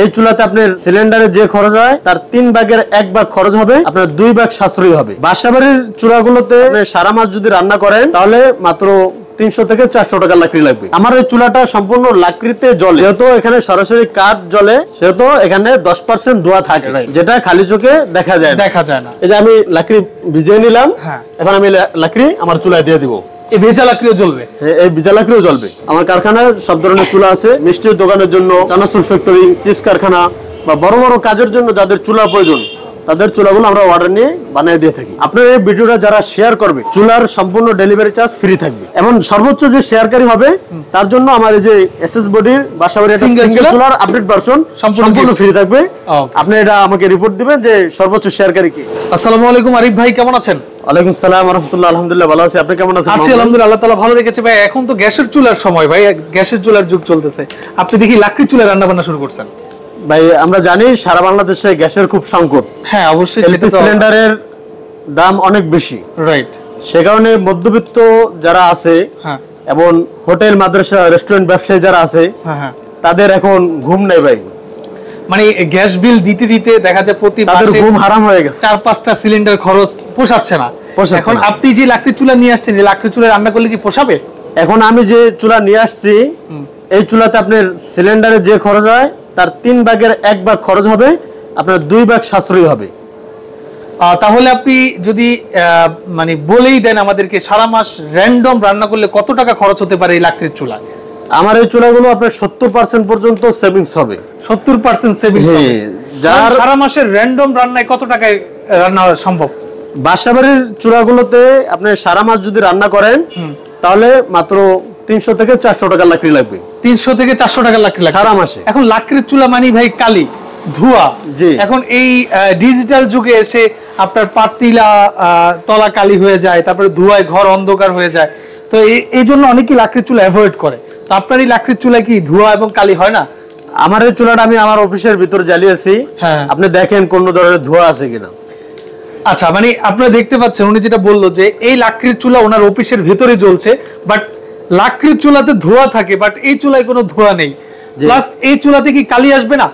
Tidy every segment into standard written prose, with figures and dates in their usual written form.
এই চুলাতে আপনার সিলিন্ডারে যে খরচ হয় তার 3 ভাগের 1 ভাগ খরচ হবে, আপনার 2 ভাগ সাশ্রয়ী হবে। বাসাবাড়ির চুলাগুলোতে সারা মাস যদি রান্না করেন তাহলে মাত্র 300 থেকে 400 টাকা লাকড়ি লাগবে। আমার এই চুলাটা সম্পূর্ণ লাকড়িতে জ্বলে, যেহেতু এখানে সরাসরি কাঠ জ্বলে সেহেতু এখানে 10% ধোঁয়া থাকে, যেটা খালি চোখে দেখা যায় না। এই যে আমি লাকড়ি ভিজিয়ে নিলাম, এখন আমি লাকড়ি আমার চুলায় দিয়ে দিব। এই ভেজা লাকড়িও জ্বলবে? এই ভেজা লাকড়িও জ্বলবে। আমার কারখানায় সব ধরনের চুলা আছে, মিষ্টির দোকানের জন্য, চানাচুর ফ্যাক্টরি, চিপস কারখানা বা বড় বড় কাজের জন্য যাদের চুলা প্রয়োজন তাদের চুলাগুলো আমরা অর্ডার নিয়ে বানিয়ে দিয়ে থাকি। আপনার এই ভিডিওটা যারা শেয়ার করবে চুলার সম্পূর্ণ ডেলিভারি চার্জ ফ্রি থাকবে, এবং সর্বোচ্চ যে শেয়ারকারী হবে তার জন্য আমার এই যে এসএস বডির বাসাবাড়ি সিঙ্গেল চুলার আপডেট ভার্সন সম্পূর্ণ ফ্রি থাকবে। আপনি এটা আমাকে রিপোর্ট দিবেন যে সর্বোচ্চ শেয়ারকারী কি। আসসালামু আলাইকুম আরিফ ভাই, কেমন আছেন? ওয়ালাইকুম সালাম ওয়া রাহমাতুল্লাহ। আলহামদুলিল্লাহ ভালো আছি, আপনি কেমন আছেন? আছি আলহামদুলিল্লাহ, আল্লাহ তাআলা ভালো রেখেছে ভাই। এখন তো গ্যাসের চুলার সময় ভাই, গ্যাসের চুলার যুগ চলতেছে, আপনি দেখি লাকড়ি চুলায় রান্না বান্না শুরু করছেন। ভাই আমরা জানি সারা বাংলাদেশে গ্যাসের খুব সংকট। হ্যাঁ অবশ্যই, এলপি সিলিন্ডারের দাম অনেক বেশি, রাইট। সে কারণে মধ্যবিত্ত যারা আছে এবং হোটেল, মাদ্রাসা, রেস্টুরেন্ট ব্যবসায়ী যারা আছে তাদের এখন ঘুম নেই ভাই। মানে গ্যাস বিল দিতে দিতে দেখা যায় প্রতি মাসে ঘুম হারাম হয়ে গেছে, 4-5টা সিলিন্ডার খরচ পোষাচ্ছে না। এখন আপনি যে লাকড়ি চুলা নিয়ে আসছেন, এই লাকড়ি চুলায় রান্না করলে কি পোষাবে? এখন আমি যে চুলা নিয়ে আসছি এই চুলাতে আপনার সিলিন্ডারে যে খরচ হয় তার 3 ভাগের 1 ভাগ খরচ হবে, আপনার 2 ভাগ সাশ্রয়ী হবে। তাহলে আপনি যদি মানে বলেই দেন আমাদেরকে সারা মাস র্যান্ডম রান্না করলে কত টাকা খরচ হতে পারে এই লাকড়ির চুলায়? আমার এই চুলাগুলো আপনার 70% পর্যন্ত সেভিংস হবে। 70% সেভিংস হবে। যার সারা মাসের র্যান্ডম রান্নায় কত টাকায় রান্না সম্ভব? বাসাবাড়ির চুলাগুলোতে আপনি সারা মাস যদি রান্না করেন তাহলে মাত্র 300 থেকে 400 টাকা লাকড়ি লাগবে। 300 থেকে 400 টাকা লাকড়ি লাগবে সারা মাসে। এখন লাকড়ির চুলা মানে ভাই কালি, ধোঁয়া। এখন এই ডিজিটাল যুগে এসে আপনার পাতিলা তলা কালি হয়ে যায়, তারপরে ধোঁয়ায় ঘর অন্ধকার হয়ে যায়, তো এই জন্য অনেকেই লাকড়ির চুলা অ্যাভয়েড করে। তো আপনার এই লাকড়ির চুলায় কি ধোঁয়া এবং কালি হয় না? আমার এই চুলাটা আমি আমার অফিসের ভিতরে জ্বালিয়েছি, আপনি দেখেন কোন ধরনের ধোঁয়া আছে কিনা। আচ্ছা, মানে আপনারা দেখতে পাচ্ছেন উনি যেটা বললো যে এই লাকড়ির চুলা ওনার অফিসের ভিতরে জ্বলছে, বাট লাকড়ির চুলাতে ধোঁয়া থাকে, বাট এই চুলায় কোনো ধোঁয়া নেই। প্লাস এই চুলাতে কি কালি আসবে না?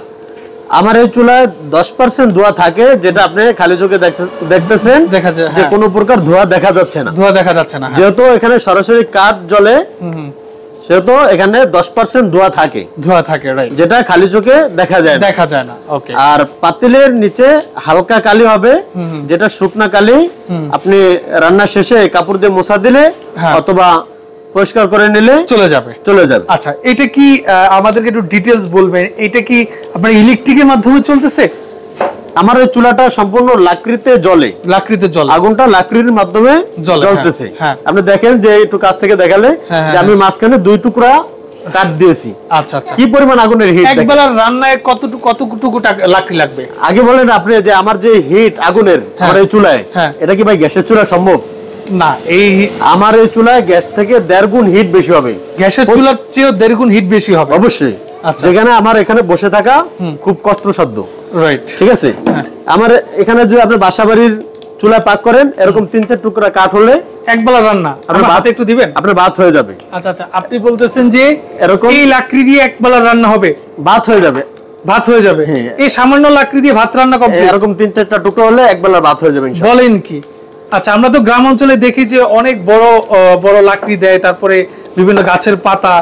আমার এই চুলায় 10% ধোঁয়া থাকে, যেটা আপনি খালি চোখে দেখতেছেন, দেখা যায় যে কোনো প্রকার ধোঁয়া দেখা যাচ্ছে না। ধোঁয়া দেখা যাচ্ছে না, যেহেতু এখানে সরাসরি কাঠ জ্বলে সেহেতু এখানে 10% ধোঁয়া থাকে, রাইট, যেটা খালি চোখে দেখা যায় না। ওকে। আর পাতিলের নিচে হালকা কালি হবে, যেটা শুকনা কালি আপনি রান্না শেষে কাপড় দিয়ে মোছা দিলে অথবা পরিষ্কার করে নিলে চলে যাবে। আচ্ছা, এটা কি আমাদেরকে একটু ডিটেইলস বলবেন, এটা কি আপনার ইলেকট্রিকের মাধ্যমে চলতেছে? আমার এই চুলাটা সম্পূর্ণ লাকড়িতে জ্বলে, আগুনটা লাকড়ির মাধ্যমে জ্বলতেছে। আপনি দেখেন যে একটু কাছ থেকে দেখালে যে আমি মাঝখানে 2 টুকরা কাঠ দিয়েছি। আচ্ছা আচ্ছা, কি পরিমাণ আগুনের হিট! একবেলার রান্নায় কতটুকু লাকড়ি লাগবে আগে বলেন আপনি, যে আমার যে হিট আগুনের আমার এই চুলায়, এটা কি ভাই গ্যাসের চুলা সম্ভব? না, এই আমার এই চুলায় গ্যাস থেকে 1.5 গুণ হিট বেশি হবে। গ্যাসের চুলার চেয়ে 1.5 গুণ হিট বেশি হবে অবশ্যই। যেখানে আমার এখানে বসে থাকা খুব কষ্টসাধ্য, রাইট, ঠিক আছে। আমার এখানে যদি আপনি বাসাবাড়ির চুলায় পাক করেন, এরকম 3-4 টুকরা কাঠ হলে একবেলা রান্না আপনি ভাত একটু দিবেন, আপনার ভাত হয়ে যাবে। আচ্ছা আচ্ছা, আপনি বলতেছেন যে এরকম এই লাকড়ি দিয়ে একবেলা রান্না হবে, ভাত হয়ে যাবে? এই সামান্য লাকড়ি দিয়ে ভাত রান্না কমপ্লিট? এরকম 3-4টা টুকরো হলে একবেলা ভাত হয়ে যাবে ইনশাআল্লাহ। বলেন কি? আচ্ছা, আমরা তো গ্রাম অঞ্চলে দেখি যে অনেক বড় বড় লাকড়ি দেয়, তারপরে বিভিন্ন গাছের পাতা,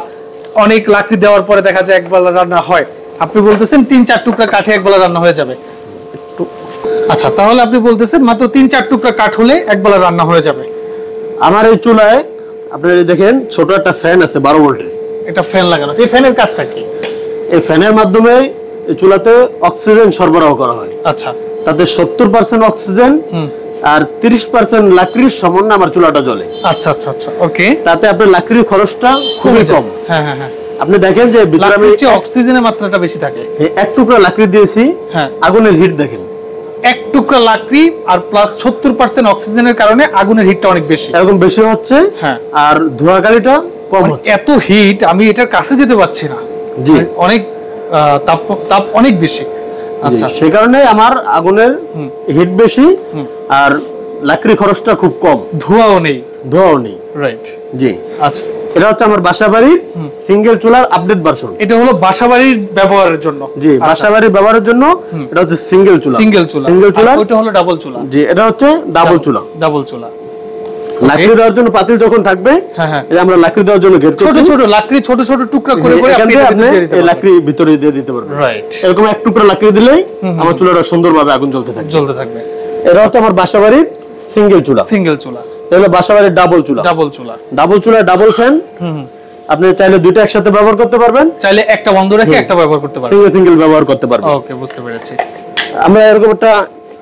অনেক লাকড়ি দেওয়ার পরে দেখা যায় একবেলা রান্না হয়। আপনি বলতেছেন 3-4 টুকরা কাঠে একবেলা রান্না হয়ে যাবে। আচ্ছা, তাহলে আপনি বলতেছেন মাত্র 3-4 টুকরা কাঠ হলে একবেলা রান্না হয়ে যাবে। আমার এই চুলায় আপনি দেখেন ছোট একটা ফ্যান আছে 12 ভোল্টের, একটা ফ্যান লাগানো আছে। এই ফ্যানের কাজটা কি? এই ফ্যানের মাধ্যমে এই চুলাতে অক্সিজেন সরবরাহ করা হয়। আচ্ছা, তাতে 70% অক্সিজেন আর 30% লাকড়ির সমন্বয়ে আমার চুলাটা জ্বলে। আচ্ছা আচ্ছা আচ্ছা, ওকে। তাতে আপনার লাকড়ির খরচটা খুবই কম। হ্যাঁ হ্যাঁ হ্যাঁ, আপনি দেখেন যে ভিতরে আমি অক্সিজেনের মাত্রাটা বেশি থাকে। 1 টুকরা লাকড়ি দিয়েছি, আগুনের হিট দেখেন। 1 টুকরা লাকড়ি আর প্লাস 70% অক্সিজেনের কারণে আগুনের হিটটা অনেক বেশি, এরকম বেশি হচ্ছে, আর ধোঁয়া কালিটা কম হচ্ছে। এত হিট আমি এটার কাছে যেতে পারছি না, জি, অনেক তাপ অনেক বেশি। আচ্ছা, সেই কারণে আমার আগুনের হিট বেশি আর লাকড়ি খরচটা খুব কম, ধোঁয়াও নেই, রাইট। জি, আচ্ছা। এটা হচ্ছে আমার বাসাবাড়ির সিঙ্গেল চুলার আপডেট ভার্সন। এটা হলো বাসাবাড়ির ব্যবহারের জন্য। জি, বাসাবাড়ির ব্যবহারের জন্য এটা হচ্ছে সিঙ্গেল চুলা। সিঙ্গেল চুলা। ওটা হলো ডাবল চুলা। জি, এটা হচ্ছে ডাবল চুলা। ডাবল চুলা। লাকড়ি দেওয়ার জন্য পাতিল যখন থাকবে, এই আমরা লাকড়ি দেওয়ার জন্য গেট ছোট ছোট লাকড়ি ছোট ছোট টুকরা করে করে আপনি এই লাকড়ি ভিতরে দিয়ে দিতে পারবেন। রাইট। এরকম এক টুকরা লাকড়ি দিলেই আমার চুলাটা সুন্দরভাবে আগুন জ্বলতে থাকবে। এটা হচ্ছে আমার বাসাবাড়ির সিঙ্গেল চুলা। এটা হলো বাসাবাড়ির ডাবল চুলা। ডাবল চুলা ডাবল ফ্যান। আপনি চাইলে দুইটা একসাথে ব্যবহার করতে পারবেন, চাইলে একটা বন্ধ রেখে একটা ব্যবহার করতে পারবেন, সিঙ্গেল ব্যবহার করতে পারবেন। ওকে, বুঝতে পেরেছি। আমরা এরকম একটা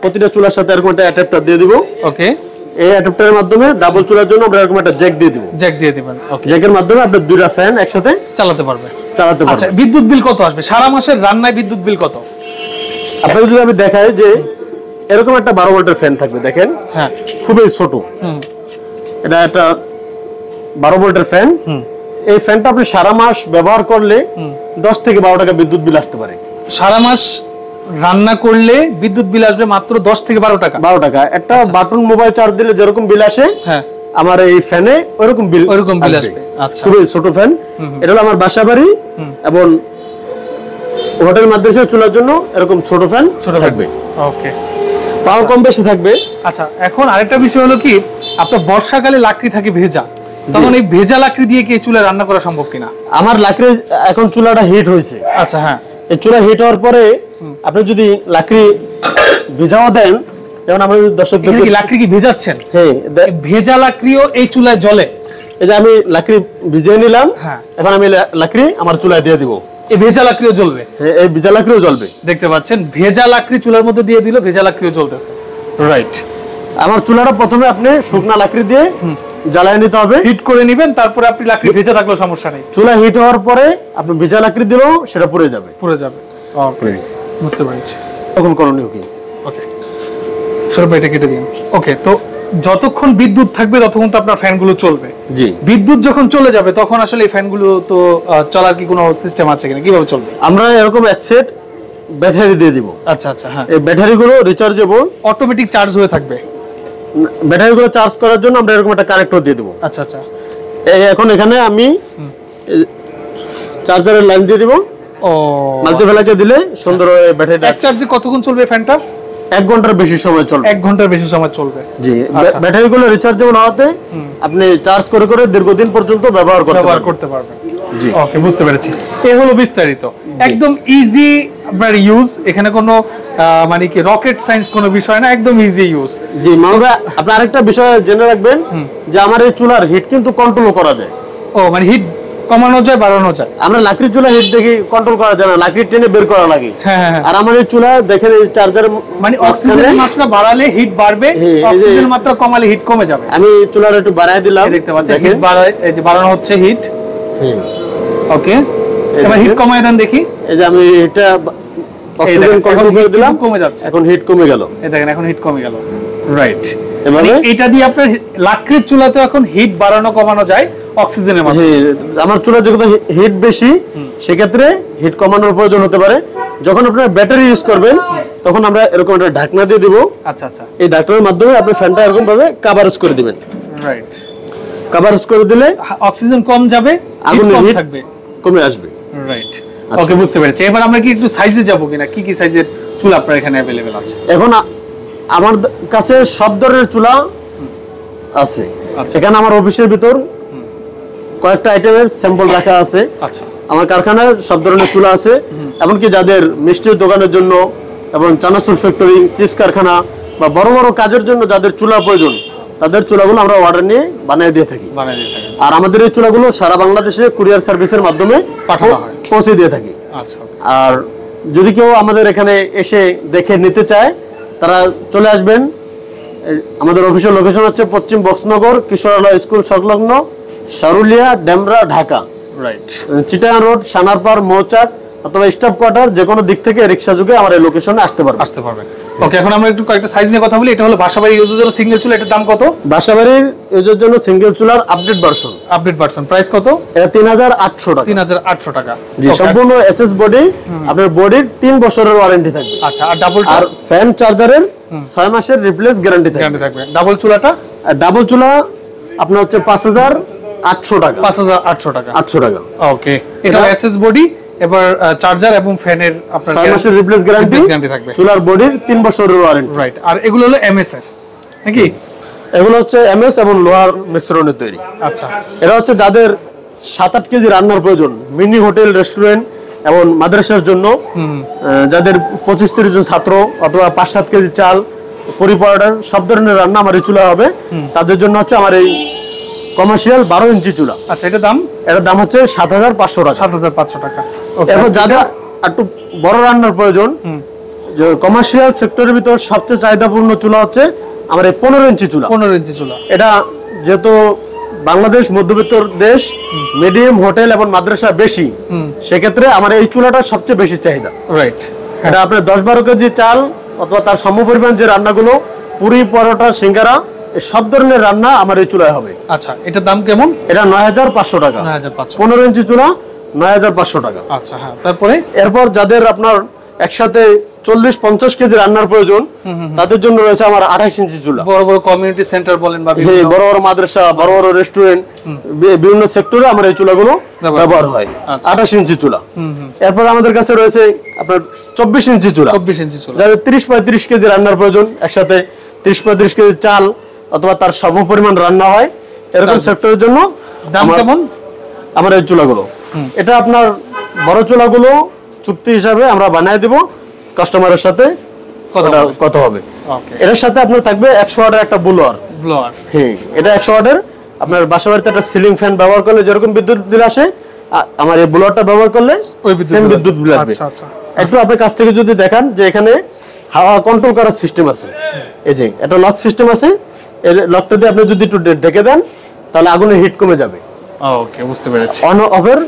প্রতিটা চুলার সাথে এরকম একটা অ্যাডাপ্টার দিয়ে দিব। ওকে, এই অ্যাডাপ্টারের মাধ্যমে ডাবল চুলার জন্য আমরা এরকম একটা জ্যাক দিয়ে দিব। ওকে, জ্যাকের মাধ্যমে আপনি দুইটা ফ্যান একসাথে চালাতে পারবেন। আচ্ছা, বিদ্যুৎ বিল কত আসবে সারা মাসের রান্নায়? বিদ্যুৎ বিল কত? আপনাকে যদি আমি দেখাই যে এরকম একটা 12 ভোল্টের ফ্যান থাকবে, দেখেন। হ্যাঁ, খুবই ছোট। এটা একটা 12 ভোল্টের ফ্যান। এই ফ্যানটা আপনি সারা মাস ব্যবহার করলে 10 থেকে 12 টাকা বিদ্যুৎ বিল আসতে পারে। সারা মাস রান্না করলে বিদ্যুৎ বিল আসবে মাত্র 10 থেকে 12 টাকা। 12 টাকা। একটা বাটন মোবাইল চার্জ দিলে যেরকম বিল আসে, হ্যাঁ, আমার এই ফ্যানে ওরকম বিল আসবে। আচ্ছা, খুবই ছোট ফ্যান। এটা হলো আমার বাসাবাড়ি এবং হোটেল মাদ্রাসার চুলার জন্য এরকম ছোট ফ্যান থাকবে। ওকে, পাওয়ার কম বেশি থাকবে। আচ্ছা, এখন আরেকটা বিষয় হলো কি, আপনার বর্ষাকালে লাকড়ি থাকে ভেজা, তখন এই ভেজা লাকড়ি দিয়ে কি চুলায় রান্না করা সম্ভব কিনা? আমার লাকড়ি এখন চুলাটা হিট হয়েছে। আচ্ছা, হ্যাঁ, এই চুলা হিট হওয়ার পরে আপনি যদি লাকড়ি ভেজাও দেন, যেমন আমরা দর্শকদের কি লাকড়ি কি ভেজাচ্ছেন? হ্যাঁ, ভেজা লাকড়িও এই চুলায় জ্বলে। এই যে আমি লাকড়ি ভিজিয়ে নিলাম, এখন আমি লাকড়ি আমার চুলায় দিয়ে দিব। এই ভেজা লাকড়িও জ্বলবে? এই ভেজা লাকড়িও জ্বলবে। দেখতে পাচ্ছেন, ভেজা লাকড়ি চুলার মধ্যে দিয়ে দিল, ভেজা লাকড়িও জ্বলতেছে। রাইট। আমার চুলাটা প্রথমে আপনি শুকনা লাকড়ি দিয়ে জ্বালায় নিতে হবে, হিট করে নেবেন, তারপরে আপনি লাকড়ি ভেজা থাকলেও সমস্যা নেই। চুলা হিট হওয়ার পরে আপনি ভেজা লাকড়ি দিলেও সেটা পুড়ে যাবে। ওকে, বুঝতে পেরেছি। তখন করণীয় কি? ওকে, সরব এটা কেটে দিন। ওকে, তো যতক্ষণ বিদ্যুৎ থাকবে ততক্ষণ তো আপনার ফ্যানগুলো চলবে। জি, বিদ্যুৎ যখন চলে যাবে তখন আসলে এই ফ্যানগুলো তো চলার কি কোনো সিস্টেম আছে কিনা, কিভাবে চলবে? আমরা এরকম এক সেট ব্যাটারি দিয়ে দিব। আচ্ছা, হ্যাঁ, এই ব্যাটারিগুলো রিচার্জেবল, অটোমেটিক চার্জ হয়ে থাকবে। ব্যাটারিগুলো চার্জ করার জন্য আমরা এরকম একটা কানেক্টর দিয়ে দেব। আচ্ছা, এখন এখানে আমি চার্জারের লাইন দিয়ে দিব। ও, মাল্টিপ্লাকে দিলে সুন্দর ব্যাটারিটা। এক চার্জে কতক্ষণ চলবে ফ্যানটা? 1 ঘন্টার বেশি সময় চলবে। 1 ঘন্টার বেশি সময় চলবে। জি, ব্যাটারিগুলো রিচার্জেবল হওয়াতে আপনি চার্জ করে করে দীর্ঘদিন পর্যন্ত ব্যবহার করতে পারবেন। জি, ওকে, বুঝতে পেরেছি। এই হলো বিস্তারিত, একদম ইজি আপনার ইউজ। এখানে কোনো মানে কি রকেট সায়েন্স কোনো বিষয় না, একদম ইজি ইউজ। জি, মামুরা আপনি আরেকটা বিষয় জেনে রাখবেন যে আমার এই চুলার হিট কিন্তু কন্ট্রোল করা যায়। ও, মানে হিট কমানো যায়, বাড়ানো যায়। আমরা লাকড়ি চুলা হিট দেখি কন্ট্রোল করা যায় না, লাকড়ি টেনে বের করা লাগে। হ্যাঁ, আর আমার এই চুলা দেখেন এই চার্জার, মানে অক্সিজেনের মাত্রা বাড়ালে হিট বাড়বে, অক্সিজেনের মাত্রা কমালে হিট কমে যাবে। আমি চুলার একটু বাড়ায় দিলাম, দেখতে পাচ্ছেন হিট বাড়ায়, এই যে বাড়ানো হচ্ছে হিট। ওকে, এবার হিট কমায় দেন দেখি। এই যে আমি এটা অক্সিজেন কন্ট্রোল করে দিলাম, কমে যাচ্ছে, এখন হিট কমে গেল। এই দেখেন, এখন হিট কমে গেল। রাইট। মানে এটা দিয়ে আপনার লাকড়ির চুলাতে এখন হিট বাড়ানো কমানো যায় অক্সিজেনের মাধ্যমে। আমার চুলা যখন হিট বেশি, সেক্ষেত্রে হিট কমানোর প্রয়োজন হতে পারে। যখন আপনারা ব্যাটারি ইউজ করবেন তখন আমরা এরকম একটা ঢাকনা দিয়ে দিব। আচ্ছা, এই ঢাকনার মাধ্যমে আপনি ফ্যানটা এরকম ভাবে কভারেজ করে দিবেন। রাইট। কভারেজ করে দিলে অক্সিজেন কম যাবে, আগুন থাকবে, কমে আসবে। রাইট। ওকে, বুঝতে পেরেছি। এবার আমরা কি একটু সাইজে যাব কিনা, কি কি সাইজের চুলা আপনার এখানে अवेलेबल আছে? এখন আমার কাছে সব ধরনের চুলা আছে। এখানে আমার অফিসের ভিতর কয়েকটা আইটেমের স্যাম্পল রাখা আছে। আচ্ছা, আমার কারখানায় সব ধরনের চুলা আছে, এমনকি যাদের মিষ্টির দোকানের জন্য এবং চানাচুর ফ্যাক্টরি, চিপস কারখানা বা বড় বড় কাজের জন্য যাদের চুলা প্রয়োজন, তাদের চুলাগুলো আমরা অর্ডার নিয়ে বানিয়ে দিয়ে থাকি। আর আমাদের এই চুলাগুলো সারা বাংলাদেশে কুরিয়ার সার্ভিসের মাধ্যমে পৌঁছে দিয়ে থাকি। আচ্ছা, আর যদি কেউ আমাদের এখানে এসে দেখে নিতে চায়, তারা চলে আসবেন। আমাদের অফিসিয়াল লোকেশন হচ্ছে পশ্চিম বক্সনগর কিশোরালয় স্কুল সংলগ্ন, শারুলিয়া, ডেমরা, ঢাকা। রাইট। চিটাগাং রোড, সানারপাড়, মৌচাক অথবা স্টাফ কোয়ার্টার যে কোনো দিক থেকে রিকশা যুগে আমার এই লোকেশনে আসতে পারবেন। ওকে, এখন আমরা একটু কয়েকটা সাইজ নিয়ে কথা বলি। এটা হলো বাসাবাড়ির ইউজের জন্য সিঙ্গেল চুলা, এটার দাম কত? বাসাবাড়ির ইউজের জন্য সিঙ্গেল চুলার আপডেট ভার্সন প্রাইস কত? এটা 3800 টাকা। 3800 টাকা। জি, সম্পূর্ণ এসএস বডি, আপনার বডির 3 বছরের ওয়ারেন্টি থাকবে। আচ্ছা, আর ডাবল আর ফ্যান চার্জারের 6 মাসের রিপ্লেস গ্যারান্টি থাকবে। ডাবল চুলাটা? ডাবল চুলা আপনার হচ্ছে 5000 5800 টাকা। 5800 টাকা। 800 টাকা। ওকে, এটা এসএস বডি, এবার চার্জার এবং ফ্যানের আপনার 6 মাসের রিপ্লেস গ্যারান্টি থাকবে। চুলার বডির 3 বছরের ওয়ারেন্টি। রাইট। আর এগুলো হলো এমএস এর নাকি? এগুলো হচ্ছে এমএস এবং লোহার মিশ্রণে তৈরি। আচ্ছা, এটা হচ্ছে যাদের 7-8 কেজি রান্নার প্রয়োজন, মিনি হোটেল, রেস্টুরেন্ট এবং মাদ্রাসার জন্য, যাদের 25-30 জন ছাত্র অথবা 5-7 কেজি চাল, পরিপরাটার সব ধরনের রান্না আমার এই চুলা হবে, তাদের জন্য হচ্ছে আমার এই কমার্শিয়াল 12 ইঞ্চি চুলা। আচ্ছা, এটার দাম হচ্ছে 7500 টাকা। 7500 টাকা। এরপর যাদের একটু বড় রান্নার প্রয়োজন, যে কমার্শিয়াল সেক্টরের ভিতর সবচেয়ে চাহিদাপূর্ণ চুলা হচ্ছে আমার এই 15 ইঞ্চি চুলা। 15 ইঞ্চি চুলা। এটা যেহেতু বাংলাদেশ মধ্যবিত্ত দেশ, মিডিয়াম হোটেল এবং মাদ্রাসা বেশি, সেক্ষেত্রে আমার এই চুলাটা সবচেয়ে বেশি চাহিদা। রাইট। এটা আপনার 10-12 কেজি চাল অথবা তার সমপরিমাণ যে রান্নাগুলো, পুরি, পরোটা, সিঙ্গারা, এই সব ধরনের রান্না আমার এই চুলায় হবে। আচ্ছা, এটার দাম কেমন? এটা 9500 টাকা। 9500। 15 ইঞ্চি চুলা 9500 টাকা। আচ্ছা, হ্যাঁ। তারপরে এরপর যাদের আপনার একসাথে 40-50 কেজি রান্নার প্রয়োজন, তাদের জন্য রয়েছে আমার 28 ইঞ্চি চুলা। বড় বড় কমিউনিটি সেন্টার বলেন বা বড় বড় মাদ্রাসা, বড় বড় রেস্টুরেন্ট, বিভিন্ন সেক্টরে আমার এই চুলাগুলো ব্যবহার হয়। 28 ইঞ্চি চুলা। এরপর আমাদের কাছে রয়েছে আপনার 24 ইঞ্চি চুলা। 24 ইঞ্চি চুলা। যাদের 30-35 কেজি রান্নার প্রয়োজন, একসাথে 30-35 কেজি চাল অথবা তার সমপরিমাণ রান্না হয়, এরকম সেক্টরের জন্য দাম কেমন আমার এই চুলাগুলো? এটা আপনার বড় চুলাগুলো চুক্তি হিসাবে আমরা বানিয়ে দেব, কাস্টমারের সাথে কথা হবে। এর সাথে আপনার থাকবে 100 ওয়াটের একটা ব্লোয়ার। হ্যাঁ, এটা 100 ওয়াটের। আপনার বাসা বাড়িতে একটা সিলিং ফ্যান ব্যবহার করলে যেরকম বিদ্যুৎ বিল আসে, আমার এই ব্লোয়ারটা ব্যবহার করলে ওই বিদ্যুৎ বিল আসবে। একটু আপনার কাছ থেকে যদি দেখান যে এখানে হাওয়া কন্ট্রোল করার সিস্টেম আছে, এই যে একটা লক সিস্টেম আছে, এই লকটা দিয়ে আপনি যদি একটু ঢেকে দেন তাহলে আগুনের হিট কমে যাবে। ওকে, বুঝতে পেরেছি। অন অফের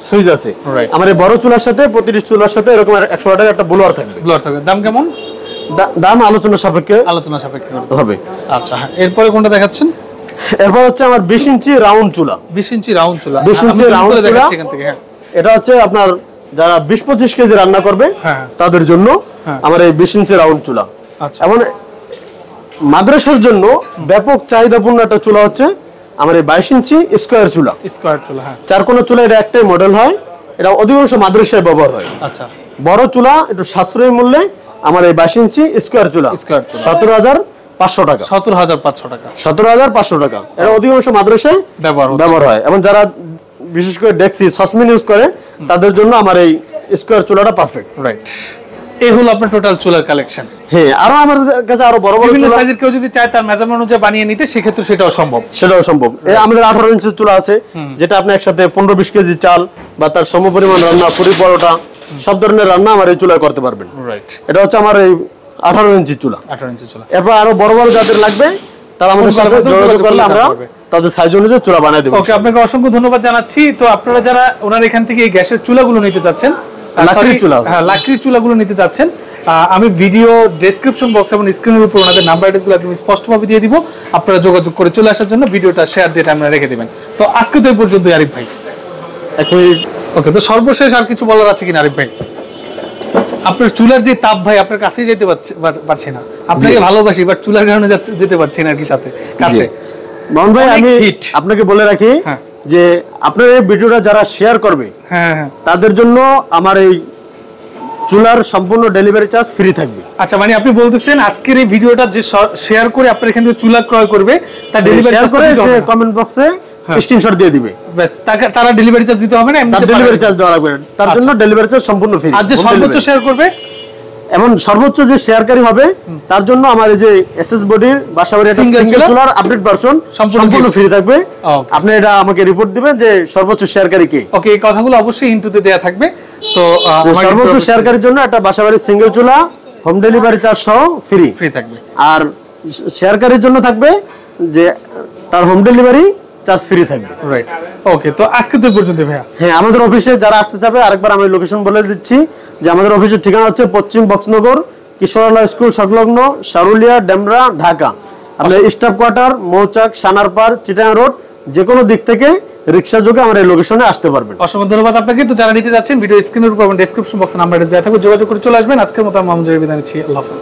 সুইচ আছে। আমার এই বড় চুলার সাথে, প্রতিটি চুলার সাথে এরকম 100 ওয়াটের একটা ব্লোয়ার থাকবে। দাম কেমন? দাম আলোচনা সাপেক্ষে করতে হবে। আচ্ছা, এরপরে কোনটা দেখাচ্ছেন? এরপর হচ্ছে আমার 20 ইঞ্চি রাউন্ড চুলা। 20 ইঞ্চি রাউন্ড চুলা। 20 ইঞ্চি রাউন্ড চুলা এখান থেকে। হ্যাঁ, এটা হচ্ছে আপনার যারা 20-25 কেজি রান্না করবে তাদের জন্য আমার এই 20 ইঞ্চি রাউন্ড চুলা। আচ্ছা, এমন মাদ্রাসার জন্য ব্যাপক চাহিদাপূর্ণ একটা চুলা হচ্ছে আমার এই 22 ইঞ্চি স্কয়ার চুলা। হ্যাঁ। চার কোণা চুলা, এটা একটাই মডেল হয়, এটা অধিকাংশ মাদ্রাসায় ব্যবহার হয়। আচ্ছা, বড় চুলা একটু সাশ্রয়ী মূল্যে আমার এই 22 ইঞ্চি স্কয়ার চুলা 17,500 টাকা। 17,500 টাকা। 17,500 টাকা। এটা অধিকাংশ মাদ্রাসায় ব্যবহার হয়, এবং যারা বিশেষ করে ডেক্সি, সসমিন ইউজ করে তাদের জন্য আমার এই স্কয়ার চুলাটা পারফেক্ট। রাইট। এই হলো আপনার টোটাল চুলার কালেকশন। হ্যাঁ, আরো আমাদের কাছে আরো বড় বড় বিভিন্ন সাইজের কেউ যদি চায় তার মেজারমেন্ট অনুযায়ী বানিয়ে নিতে, সেক্ষেত্রে সেটাও সম্ভব। আমাদের 18 ইঞ্চি চুলা আছে, যেটা আপনি একসাথে 15-20 কেজি চাল বা তার সমপরিমাণ রান্না, পুরি, পরোটা, সব ধরনের রান্না আমার এই চুলায় করতে পারবেন। রাইট। এটা হচ্ছে আমার এই 18 ইঞ্চি চুলা। 18 ইঞ্চি চুলা। এরপর আরো বড় বড় যাদের লাগবে তারা আমাদের সাথে যোগাযোগ করলে আমরা তাদের সাইজ অনুযায়ী চুলা বানিয়ে দেব। ওকে, আপনাকে অসংখ্য ধন্যবাদ জানাচ্ছি। তো আপনারা যারা ওনার এখান থেকে এই গ্যাসের চুলাগুলো নিতে যাচ্ছেন, লাকড়ির চুলাগুলো নিতে যাচ্ছেন, আমি ভিডিও ডেসক্রিপশন বক্স এবং স্ক্রিনের উপর ওনাদের নাম্বার অ্যাড্রেসগুলো একদম স্পষ্টভাবে দিয়ে দিব। আপনারা যোগাযোগ করে চলে আসার জন্য ভিডিওটা শেয়ার দিয়ে আপনারা রেখে দিবেন। তো আজকে তো এই পর্যন্ত আরিফ ভাই। ওকে, তো সর্বশেষ আর কিছু বলার আছে কিনা আরিফ ভাই? আপনার চুলার যে তাপ ভাই, আপনার কাছেই যেতে পারছি না। আপনাকে ভালোবাসি, বাট চুলার কারণে যেতে পারছি না আর কি সাথে কাছে। মোহন ভাই, আমি আপনাকে বলে রাখি যে আপনার এই ভিডিওটা যারা শেয়ার করবে তাদের জন্য আমার এই চুলার সম্পূর্ণ ডেলিভারি চার্জ ফ্রি থাকবে। আচ্ছা, মানে আপনি বলতেছেন আজকের এই ভিডিওটা যে শেয়ার করে আপনার এখান থেকে চুলা ক্রয় করবে, তার ডেলিভারি চার্জ কমেন্ট বক্সে স্ক্রিনশট দিয়ে দিবে, বাস তারা ডেলিভারি চার্জ দিতে হবে না, এমনি ডেলিভারি চার্জ দেওয়া লাগবে, তার জন্য ডেলিভারি চার্জ সম্পূর্ণ ফ্রি। আর যে সর্বোচ্চ শেয়ার করবে, এমন সর্বোচ্চ যে শেয়ারকারী হবে তার জন্য আমার এই যে এসএস বডির বাসাবাড়ি সিঙ্গেল চুলার আপডেট ভার্সন সম্পূর্ণ ফ্রি থাকবে। আপনি এটা আমাকে রিপোর্ট দিবেন যে সর্বোচ্চ শেয়ারকারী কে। ওকে, এই কথাগুলো অবশ্যই ইনটুতে দেয়া থাকবে। তো সর্বোচ্চ শেয়ারকারীর জন্য একটা বাসাবাড়ি সিঙ্গেল চুলা হোম ডেলিভারি চার্জ সহ ফ্রি থাকবে। আর শেয়ারকারীর জন্য থাকবে যে তার হোম ডেলিভারি চার্জ ফ্রি থাকবে। রাইট। ওকে, তো আজকে তো পর্যন্ত ভাইয়া। হ্যাঁ, আমাদের অফিসে যারা আসতে চাবে আরেকবার আমি লোকেশন বলে দিচ্ছি যে আমাদের অফিসের ঠিকানা হচ্ছে পশ্চিম বক্সনগর, কিশোরালয় স্কুল সংলগ্ন, শারুলিয়া, ডেমরা, ঢাকা। আপনার স্টাফ কোয়ার্টার, মৌচাক, সানারপাড়, চিটাগাং রোড, যে কোনো দিক থেকে রিকশা যোগে আমার এই লোকেশনে আসতে পারবেন। অসংখ্য ধন্যবাদ আপনাকে। তো যারা নিতে যাচ্ছেন, ভিডিও স্ক্রিনের উপর এবং ডেসক্রিপশন বক্সে নাম্বার দেওয়া থাকবে, যোগাযোগ করে চলে আসবেন। আজকের মতো আমি মামুন বিদায় নিচ্ছি। আল্লাহ হাফেজ।